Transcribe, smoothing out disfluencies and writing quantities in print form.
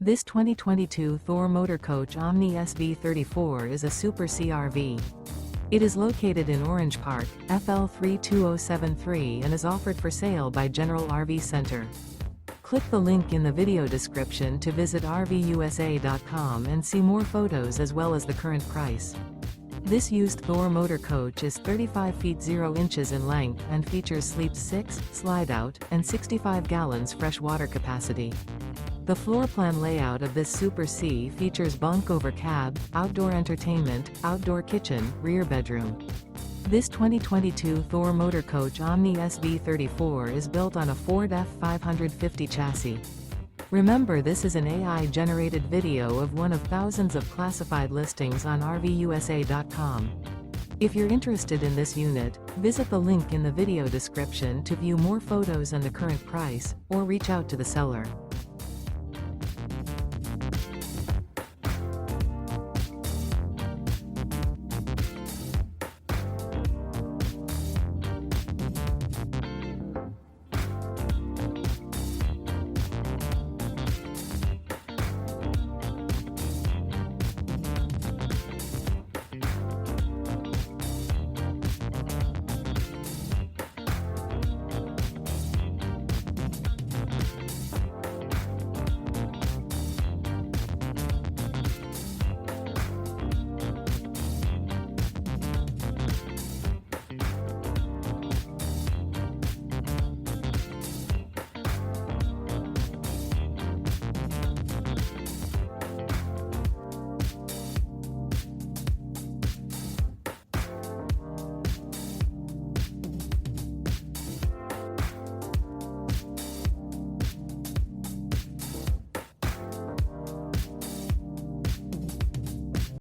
This 2022 Thor Motor Coach Omni SV34 is a Super CRV. It is located in Orange Park, FL 32073 and is offered for sale by General RV Center. Click the link in the video description to visit RVUSA.com and see more photos as well as the current price. This used Thor motor coach is 35 feet 0 inches in length and features sleep 6, slide-out, and 65 gallons fresh water capacity. The floor plan layout of this Super C features bunk over cab, outdoor entertainment, outdoor kitchen, rear bedroom. This 2022 Thor Motor Coach Omni SV34 is built on a Ford F550 chassis. Remember, this is an AI-generated video of one of thousands of classified listings on RVUSA.com. If you're interested in this unit, visit the link in the video description to view more photos and the current price, or reach out to the seller.